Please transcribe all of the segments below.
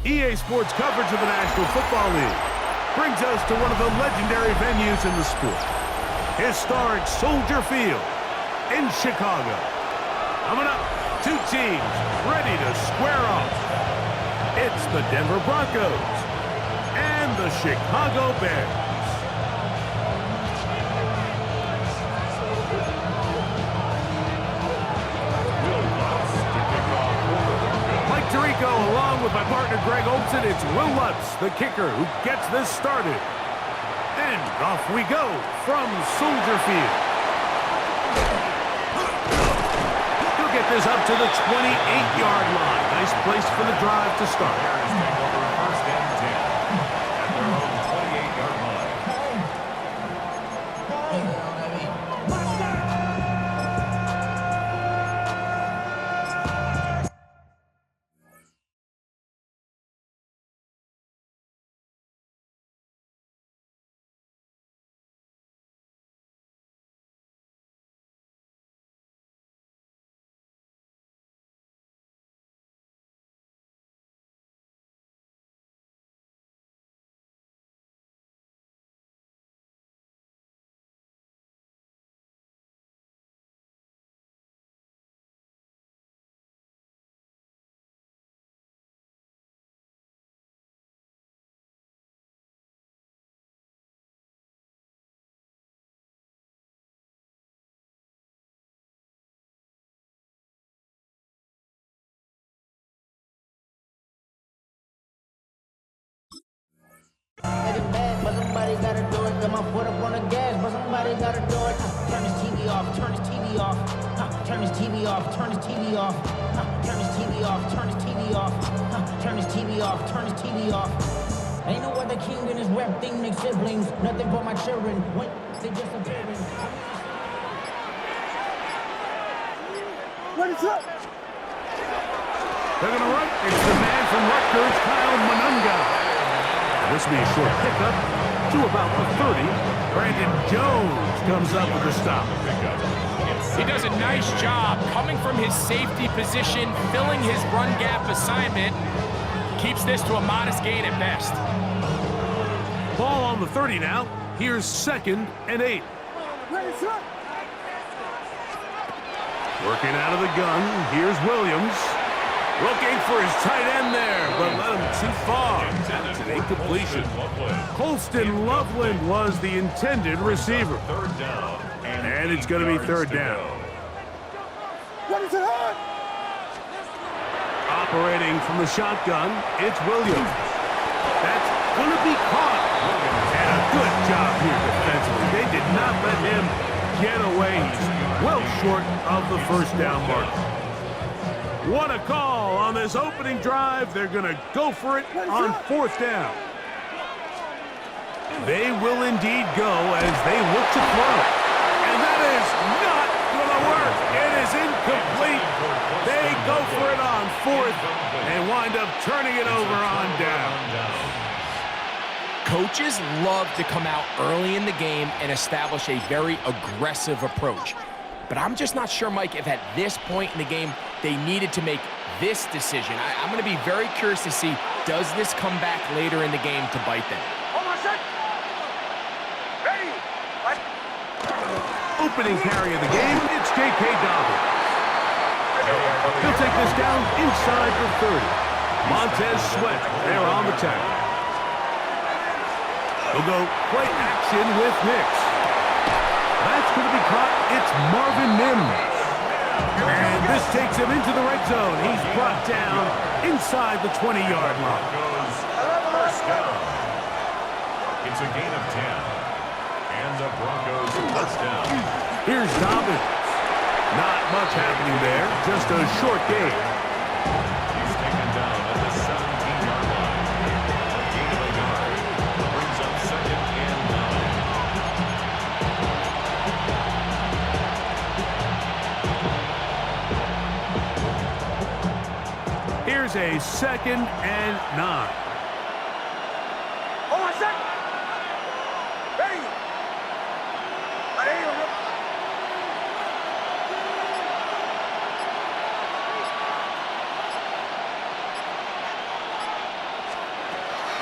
EA Sports coverage of the National Football League brings us to one of the legendary venues in the sport. Historic Soldier Field in Chicago. Coming up, two teams ready to square off. It's the Denver Broncos and the Chicago Bears. Tirico, along with my partner Greg Olson, it's Will Lutz, the kicker, who gets this started. And off we go from Soldier Field. He'll get this up to the 28-yard line. Nice place for the drive to start. First and 10 at their own 28-yard line. But somebody gotta do it. Got my foot up on the gas, but somebody gotta do it. Turn this TV off, turn this TV off. Turn this TV off, turn this TV off. Turn this TV off, turn this TV off. Turn this TV off, turn this TV off. Ain't no other king in this rap thing, they siblings. Nothing but my children. What? They disappearing. What is up? They're gonna run. It's the man from Rutgers, Kyle Monunga. This will be a short pickup to about the 30. Brandon Jones comes up with the stop. He does a nice job coming from his safety position, filling his run gap assignment. Keeps this to a modest gain at best. Ball on the 30 now. Here's 2nd and 8. Working out of the gun. Here's Williams. Looking for his tight end there, but let him too far. It's an incompletion. Colston Loveland was the intended receiver. Third down. And it's going to be 3rd down. What is it on? Operating from the shotgun, it's Williams. That's going to be caught. And a good job here defensively. They did not let him get away. He's well short of the 1st down mark. What a call on this opening drive. They're going to go for it on 4th down. They will indeed go as they look to throw. And that is not going to work. It is incomplete. They go for it on 4th and wind up turning it over on down. Coaches love to come out early in the game and establish a very aggressive approach. But I'm just not sure, Mike, if at this point in the game they needed to make this decision. I'm going to be very curious to see, does this come back later in the game to bite them? Hold on a sec. Ready. What? Opening carry of the game, it's J.K. Dobbins. He'll take this down inside the 30. Montez Sweat there on the tackle. He'll go play action with Nix. That's going to be caught. It's Marvin Mims. And this takes him into the red zone. He's brought down inside the 20-yard line. First down. It's a gain of 10. And the Broncos touchdown. Here's Dobbins. Not much happening there. Just a short gain. He's taken down at the 17-yard line. A gain of a yard. Brings up 2nd and 9. Here's a 2nd and 9. Hold on a sec. Ready.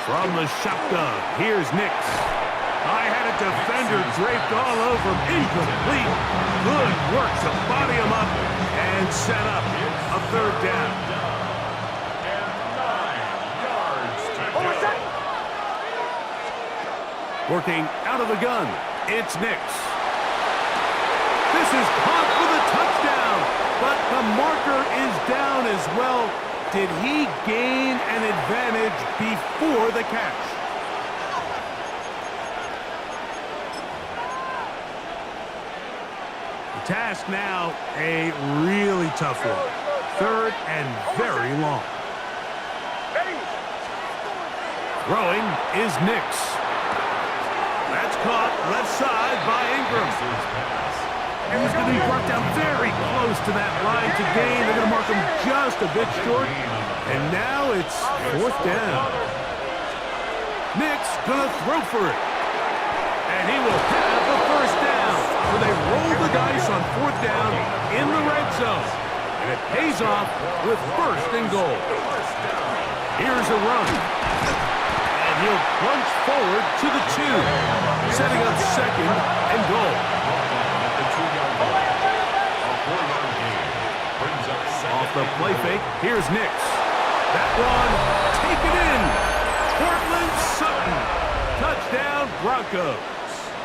From the shotgun, here's Nix. I had a defender draped all over him. Incomplete. Good work to body him up and set up a third down. And 9 yards to go. Working out of the gun, it's Nix. This is caught for the touchdown, but the marker is down as well. Did he gain an advantage before the catch? The task now, a really tough one. Third and very long. Throwing is Nix. That's caught left side by Ingram. He's going to be brought down very close to that line to gain. They're going to mark him just a bit short. And now it's fourth down. Nix going to throw for it. And he will have the first down. So they roll the dice on fourth down in the red zone. And it pays off with first and goal. Here's a run. And he'll plunge forward to the 2. Setting up second and goal. Off the play fake, here's Nix. That one, taken in. Portland Sutton. Touchdown, Broncos.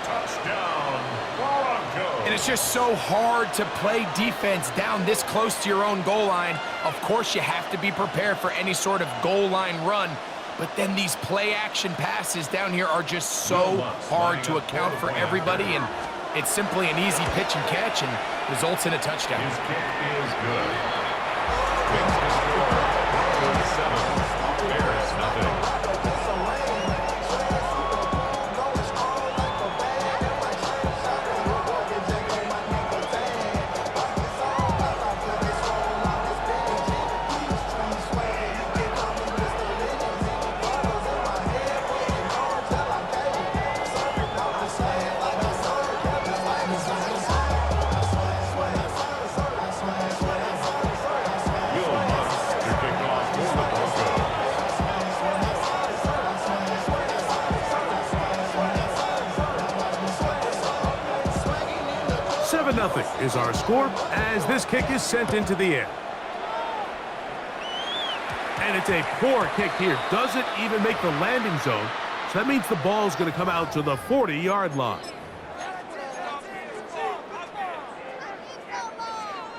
Touchdown, Broncos. And it's just so hard to play defense down this close to your own goal line. Of course, you have to be prepared for any sort of goal line run. But then these play-action passes down here are just so hard to account for everybody. And it's simply an easy pitch and catch and results in a touchdown. His kick is good. Makes the score. Broncos 7, Bears nothing. Nothing is our score as this kick is sent into the air. And it's a poor kick here. Doesn't even make the landing zone. So that means the ball's going to come out to the 40-yard line.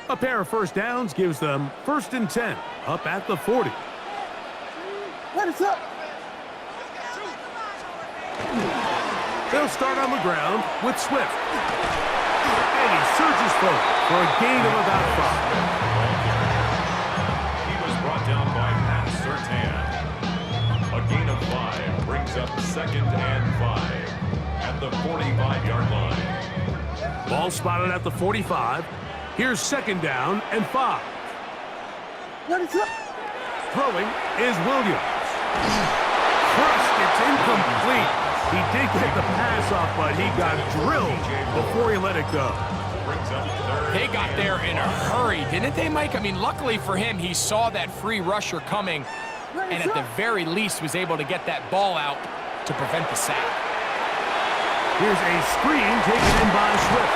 A pair of first downs gives them 1st and 10 up at the 40. What is up? They'll start on the ground with Swift. And he surges forward for a gain of about 5. He was brought down by Matt Surtain. A gain of 5 brings up 2nd and 5 at the 45-yard line. Ball spotted at the 45. Here's 2nd down and 5. What is up? Throwing is Williams. Crushed, it's incomplete. He did get the pass off, but he got drilled before he let it go. They got there in a hurry, didn't they, Mike? I mean, luckily for him, he saw that free rusher coming, and at the very least was able to get that ball out to prevent the sack. Here's a screen taken in by Swift,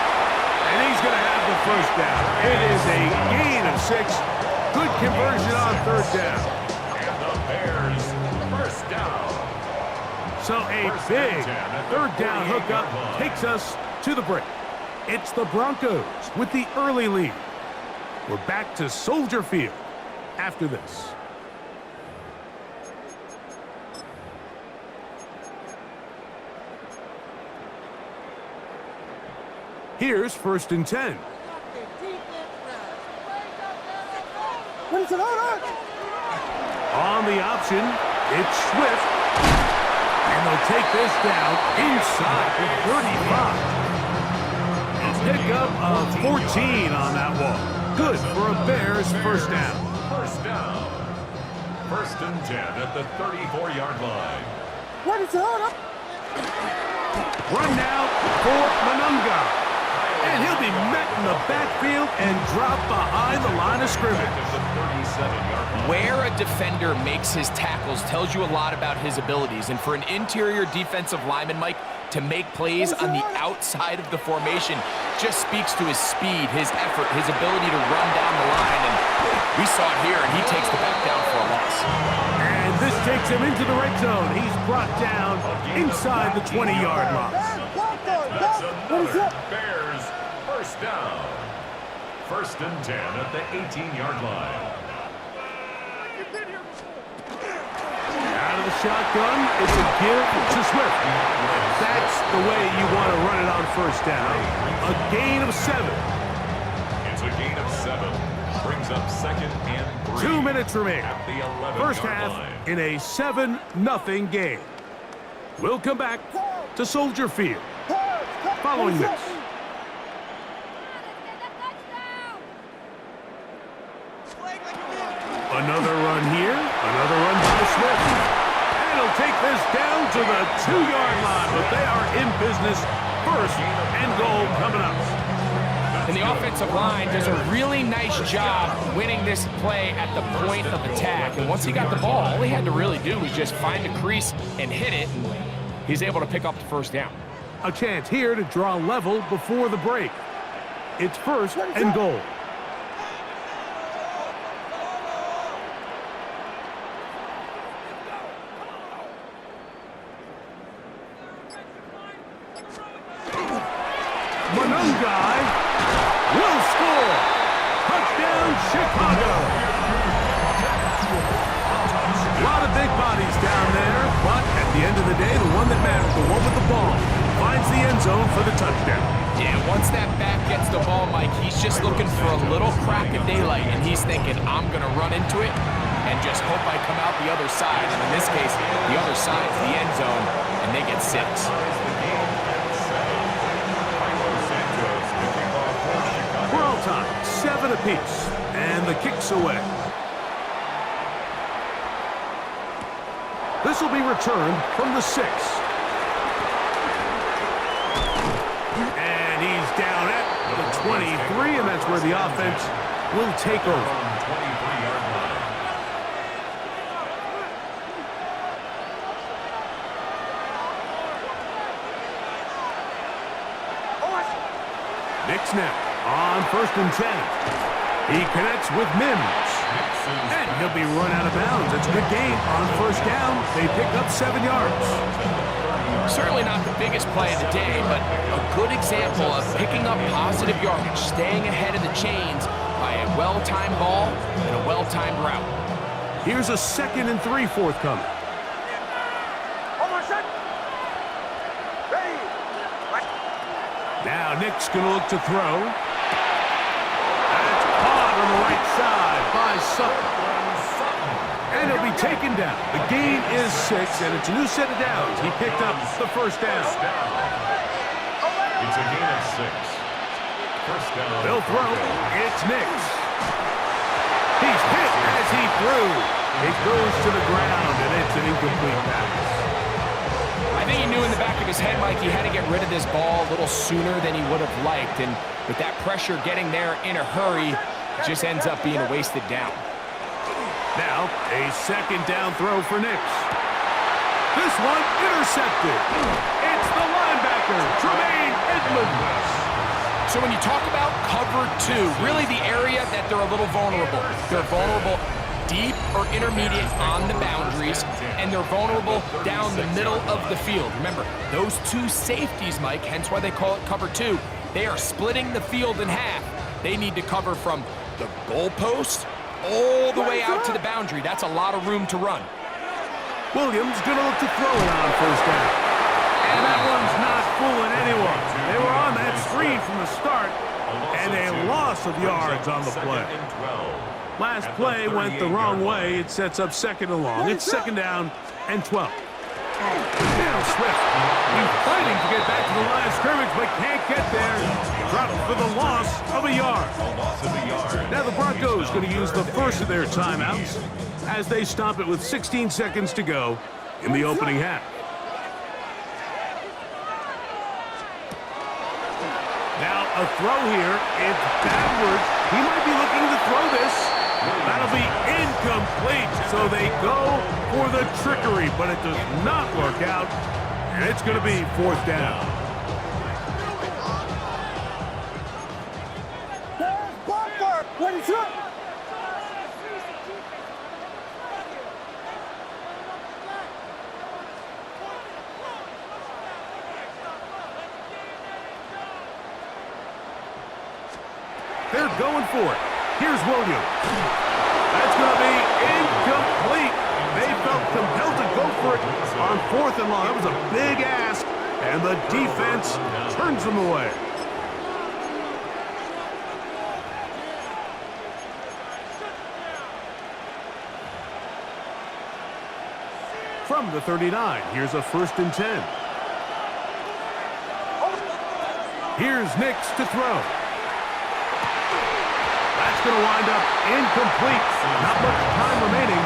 and he's going to have the first down. It is a gain of 6. Good conversion on 3rd down. And the Bears, first down. So a big 3rd down hookup takes us to the break. It's the Broncos with the early lead. We're back to Soldier Field after this. Here's 1st and 10. What is it on? On the option, it's Swift. And they'll take this down inside the 35. Pickup of 14 on that one. Good for a Bears first down. First down. 1st and 10 at the 34-yard line. What is it on? Run now for Manunga. And he'll be met in the backfield and dropped behind the line of scrimmage. Where a defender makes his tackles tells you a lot about his abilities. And for an interior defensive lineman, Mike, to make plays on the outside of the formation just speaks to his speed, his effort, his ability to run down the line. And we saw it here, and he takes the back down for a loss. And this takes him into the red zone. He's brought down inside the 20-yard line. That's another Bears first down. 1st and 10 at the 18-yard line. Out of the shotgun, it's a give to Swift. That's the way you want to run it on 1st down. A gain of 7. It's a gain of 7. Brings up 2nd and 3. 2 minutes remaining. At the 11-yard First half line. in a 7-0 game. We'll come back to Soldier Field following this. Another run here, another run by Swift. And he'll take this down to the 2-yard line, but they are in business. 1st and goal coming up. And the offensive line does a really nice job winning this play at the point of attack. And once he got the ball, all he had to really do was just find the crease and hit it. And he's able to pick up the 1st down. A chance here to draw level before the break. It's 1st and goal. Guy will score. Touchdown, Chicago. A lot of big bodies down there, but at the end of the day, the one that matters, the one with the ball, finds the end zone for the touchdown. Yeah, once that back gets the ball, Mike, he's just looking for a little crack of daylight, and he's thinking, I'm going to run into it and just hope I come out the other side. And in this case, the other side is the end zone, and they get 6. We're all time, 7 apiece, and the kick's away. This will be returned from the 6. And he's down at the 23, and that's where the offense will take over. Nick snap. On 1st and 10. He connects with Mims. And he'll be run out of bounds. It's a good gain on 1st down. They pick up 7 yards. Certainly not the biggest play of the day, but a good example of picking up positive yardage, staying ahead of the chains by a well-timed ball and a well-timed route. Here's a 2nd and 3 forthcoming. Now Nick's going to look to throw. That's caught on the right side by Sutton. And he'll be taken down. The gain is 6, and it's a new set of downs. He picked up the 1st down. It's a gain of 6. 1st down. They'll throw. It's Nick's. He's hit as he threw. It goes to the ground, and it's an incomplete pass. I think he knew in the back of his head, Mike, he had to get rid of this ball a little sooner than he would have liked. And with that pressure getting there in a hurry, it just ends up being a wasted down. Now, a 2nd down throw for Nix. This one intercepted. It's the linebacker, Tremaine Edmonds. So when you talk about cover 2, really the area that they're a little vulnerable. They're vulnerable deep or intermediate on the boundaries, and they're vulnerable down the middle of the field. Remember, those 2 safeties, Mike, hence why they call it cover 2, they are splitting the field in half. They need to cover from the goalpost all the way out to the boundary. That's a lot of room to run. Williams going to look to throw it on 1st down. And that one's not fooling anyone. They were on that screen from the start, and a loss of yards on the play. Last play went the wrong way. It sets up 2nd and long. It's 2nd down and 12. Now Swift. He's fighting to get back to the line of scrimmage, but can't get there. Dropped for the loss of a yard. Now the Broncos going to use the first of their timeouts as they stop it with 16 seconds to go in the opening half. Now a throw here. It's backwards. He might be looking to throw this. That'll be incomplete. So they go for the trickery, but it does not work out. And it's going to be 4th down. They're going for it. Here's Williams. That's going to be incomplete. They felt compelled to go for it on 4th and long. That was a big ask, and the defense turns them away. From the 39, here's a 1st and 10. Here's Nix to throw. That's going to wind up incomplete. Not much time remaining.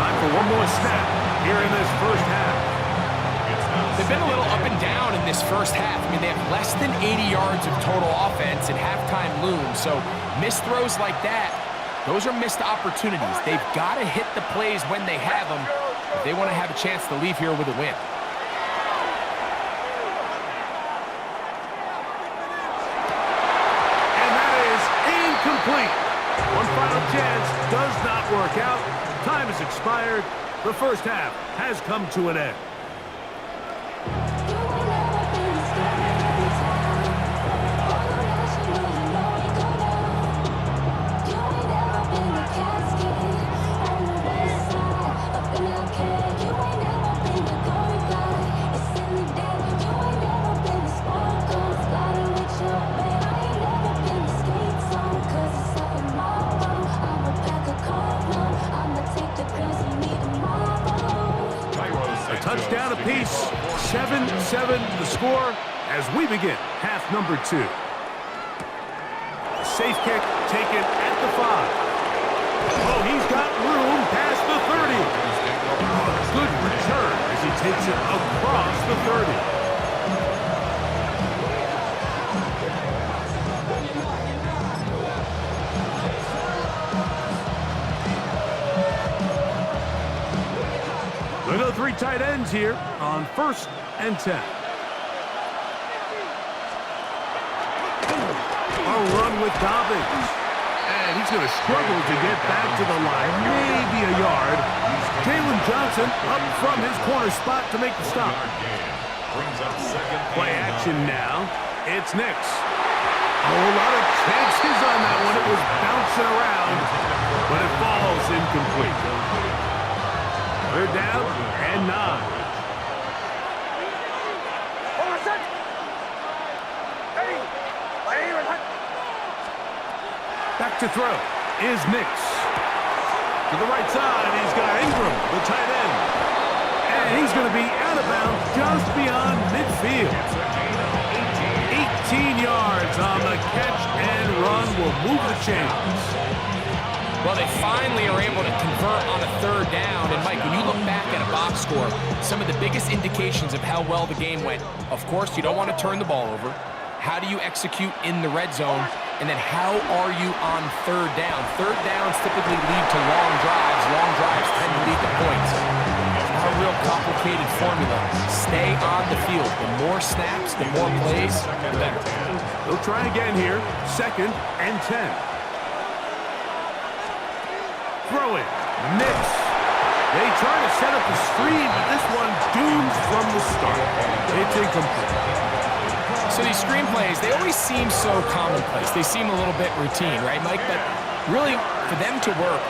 Time for one more snap here in this first half. They've been a little up and down in this first half. I mean, they have less than 80 yards of total offense and halftime looms. So missed throws like that, those are missed opportunities. They've got to hit the plays when they have them if they want to have a chance to leave here with a win. Complete. One final chance does not work out. Time has expired. The first half has come to an end. Touchdown apiece, 7-7 the score as we begin half number 2. A safe kick taken at the 5. Oh, he's got room past the 30. Oh, good return as he takes it across the 30. We'll go 3 tight ends here on 1st and 10. A run with Dobbins. And he's going to struggle to get back to the line. Maybe a yard. Jalen Johnson up from his corner spot to make the stop. Play action now. It's Nix. A whole lot of chances on that one. It was bouncing around, but it falls incomplete. They're down and 9. Back to throw is Nix. To the right side, he's got Ingram, the tight end. And he's going to be out of bounds just beyond midfield. 18 yards on the catch and run will move the chains. Well, they finally are able to convert on a 3rd down. And, Mike, when you look back at a box score, some of the biggest indications of how well the game went, of course, you don't want to turn the ball over. How do you execute in the red zone? And then how are you on 3rd down? 3rd downs typically lead to long drives. Long drives tend to lead to points. It's not a real complicated formula. Stay on the field. The more snaps, the more plays, the better. They'll try again here. 2nd and 10. Throw it. Nix. They try to set up the screen, but this one dooms from the start. It's incomplete. So these screen plays, they always seem so commonplace. They seem a little bit routine, right, Mike? But really, for them to work,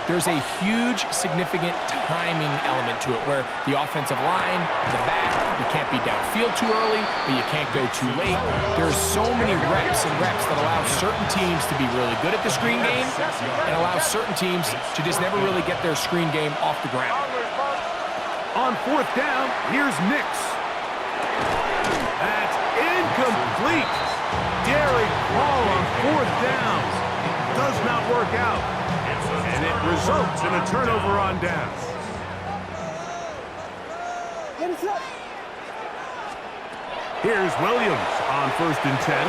there's a huge, significant timing element to it where the offensive line, the back, you can't be downfield too early, but you can't go too late. There's so many reps and reps that allow certain teams to be really good at the screen game and allow certain teams to just never really get their screen game off the ground. On 4th down, here's Nix. That's incomplete. Derek Hall on 4th down. Does not work out. And it results in a turnover on down. Here's Williams on 1st and 10.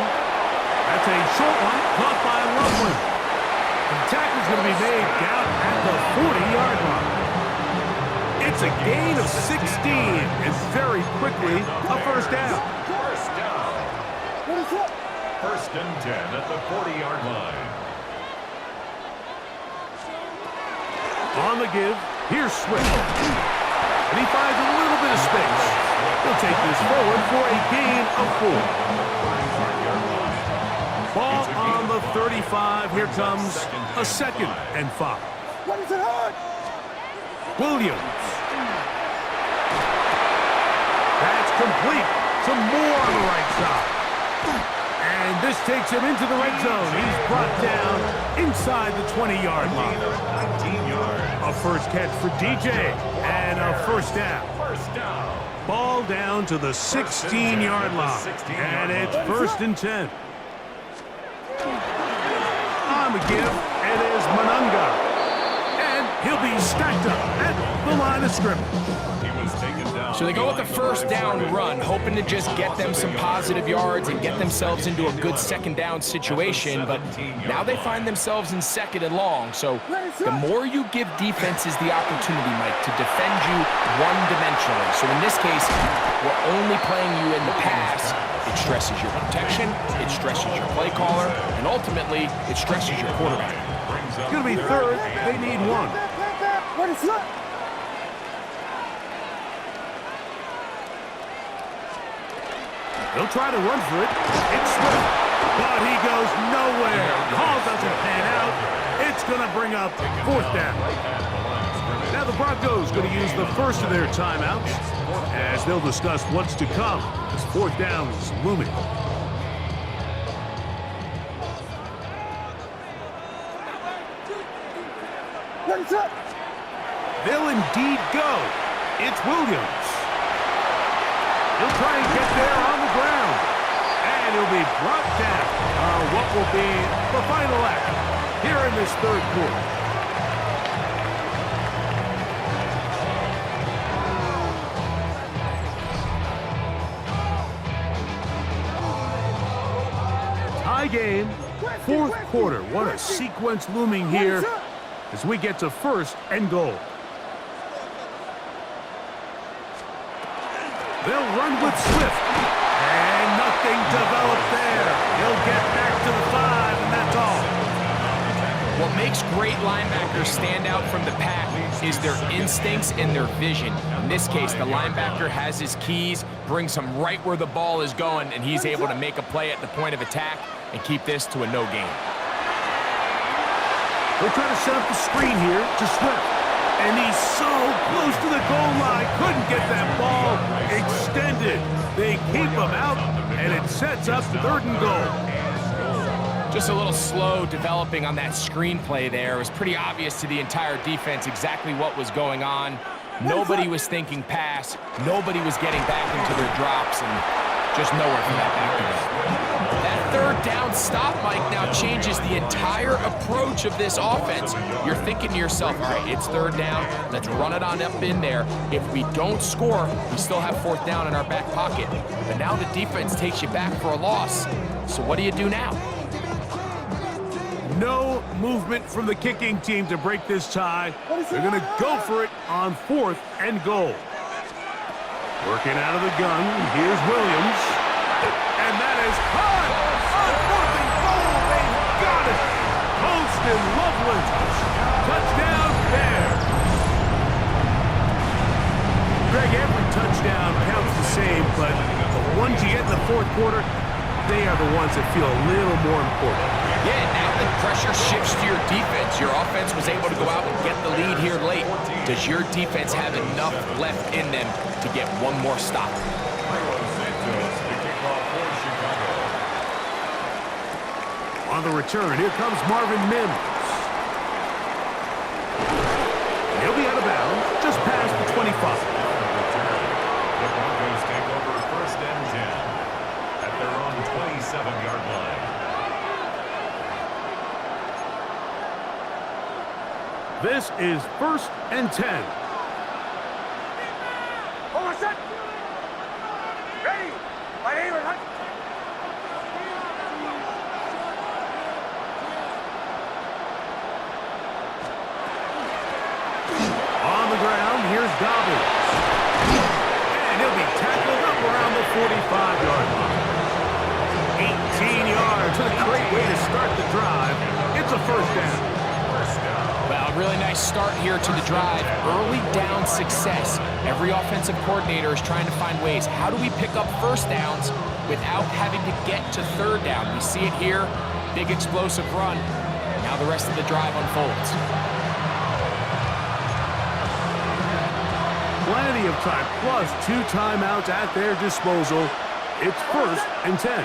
That's a short one, caught by Loveland. The tackle's going to be made down at the 40-yard line. It's a gain of 16, and very quickly, a first down. First down. First and 10 at the 40-yard line. On the give, here's Swift. And he finds a little bit of space. He'll take this forward for a gain of 4. Ball on the 35. Here comes a 2nd and 5. Williams. That's complete. Some more on the right side. And this takes him into the red zone. He's brought down inside the 20-yard line. 19 yards. A first catch for DJ and a first down. First down. Ball down to the 16-yard line. And it's 1st and 10. On the give, it is Manunga. And he'll be stacked up at the line of scrimmage. He was taken down. So they go with the first down run, hoping to just get them some positive yards and get themselves into a good 2nd down situation, but now they find themselves in 2nd and long. So the more you give defenses the opportunity, Mike, to defend you one-dimensionally. So in this case, we're only playing you in the pass. It stresses your protection, it stresses your play caller, and ultimately, it stresses your quarterback. It's going to be 3rd. They need 1. He'll try to run for it. It's Swift, but he goes nowhere. Call doesn't pan out. It's going to bring up 4th down. Now the Broncos going to use the first of their timeouts as they'll discuss what's to come as 4th down is looming. They'll indeed go. It's Williams. He'll try and get there on the ground. And he'll be brought down on what will be the final act here in this 3rd quarter. Tie game, 4th quarter. What a sequence looming here as we get to 1st and goal. They'll run with Swift. And nothing developed there. He'll get back to the 5, and that's all. What makes great linebackers stand out from the pack is their instincts and their vision. In this case, the linebacker has his keys, brings him right where the ball is going, and he's able to make a play at the point of attack and keep this to a no gain. They're trying to set up the screen here to Swift. And he's so close to the goal line, couldn't get that ball extended. They keep him out, and it sets up 3rd and goal. Just a little slow developing on that screenplay there. It was pretty obvious to the entire defense exactly what was going on. Nobody was thinking pass. Nobody was getting back into their drops, and just nowhere for that back to go. That 3rd down stop, Mike, now changes the entire approach of this offense. You're thinking to yourself, all right, it's 3rd down. Let's run it on up in there. If we don't score, we still have 4th down in our back pocket. But now the defense takes you back for a loss. So what do you do now? No movement from the kicking team to break this tie. They're going to go for it on 4th and goal. Working out of the gun, here's Williams. And that is caught on 4th and goal. They've got it. Post and Loveland. Touchdown there. Greg, every touchdown counts the same, but the ones you get in the 4th quarter, they are the ones that feel a little more important. Yeah, now the pressure shifts to your defense. Your offense was able to go out and get the lead here late. Does your defense have enough left in them to get one more stop? On the return, here comes Marvin Mims. He'll be out of bounds, just past the 25. The Broncos take over 1st and 10 at their own 27-yard line. This is 1st and 10. Hold on, set. Ready. My name is 45-yard line. 18 yards. What a great way to start the drive. It's a first down. Well, a really nice start here to the drive. Early down success. Every offensive coordinator is trying to find ways. How do we pick up first downs without having to get to third down? We see it here. Big explosive run. Now the rest of the drive unfolds. Plenty of time, plus 2 timeouts at their disposal. It's 1st and 10.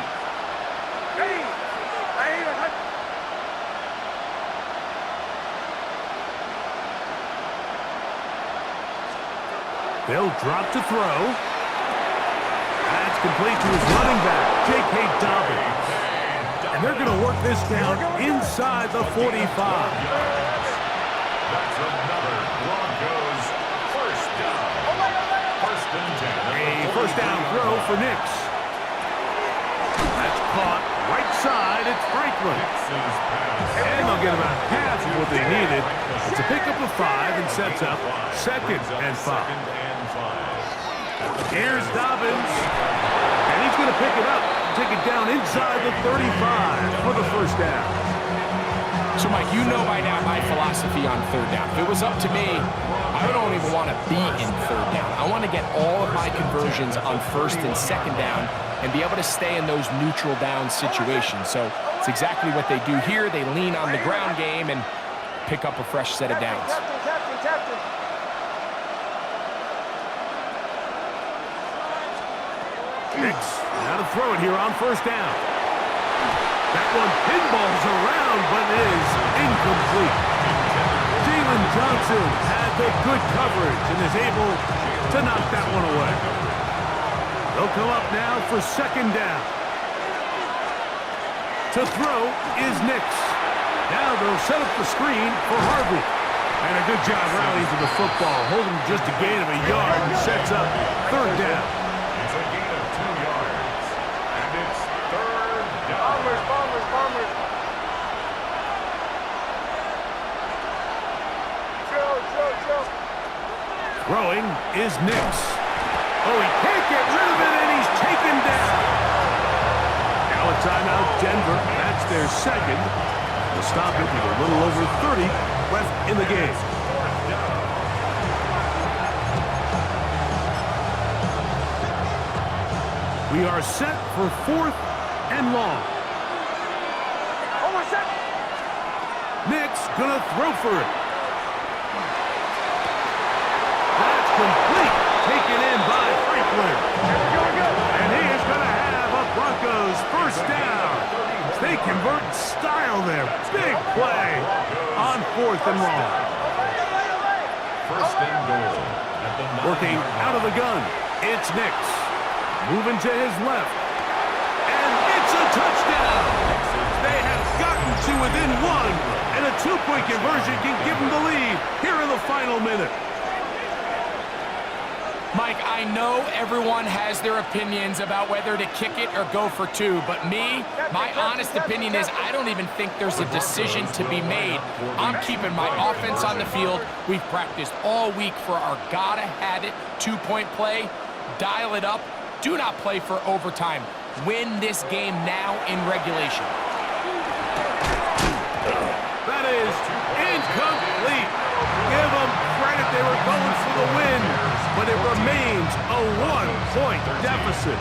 They'll drop to throw. That's complete to his running back, J.K. Dobbins. And they're going to work this down inside the 45. That's another Broncos first down. First and 10. A first down throw for Nix. That's caught right side. It's Franklin. And they'll get about half of what they needed. It's a pickup of 5 and sets up 2nd and 5. Here's Dobbins. And he's going to pick it up. Take it down inside the 35 for the first down. So, Mike, you know by now my philosophy on third down. If it was up to me, I don't even want to be in third down. I want to get all of my conversions on 1st and 2nd down and be able to stay in those neutral down situations. So it's exactly what they do here. They lean on the ground game and pick up a fresh set of downs. Captain. Nix, now to throw it here on first down. That one pinballs around, but is incomplete. Jalen Johnson had the good coverage and is able to knock that one away. They'll come up now for 2nd down. To throw is Nix. Now they'll set up the screen for Harvey. And a good job rallying to the football, holding just a gain of a yard and sets up 3rd down. It's a gain of 2 yards. And it's 3rd down. Bombers. Chill. Throwing is Nix. Oh, he can't get rid of it, and he's taken down. Now a timeout, Denver. That's their 2nd. They'll stop it with a little over 30 left in the game. We are set for 4th and long. Almost set. Nix gonna throw for it. That's complete. Taken in by Franklin. And he is going to have a Broncos first down. They convert style there. Big play on 4th and long. First and goal. Working out of the gun. It's Nix. Moving to his left. And it's a touchdown. They have gotten to within 1. And a 2-point conversion can give them the lead here in the final minute. Mike, I know everyone has their opinions about whether to kick it or go for 2, but me, my honest opinion is I don't even think there's a decision to be made. I'm keeping my offense on the field. We've practiced all week for our gotta-have-it 2-point play. Dial it up. Do not play for overtime. Win this game now in regulation. That is incomplete. Give them credit. They were going for the win, but it remains a 1-point deficit.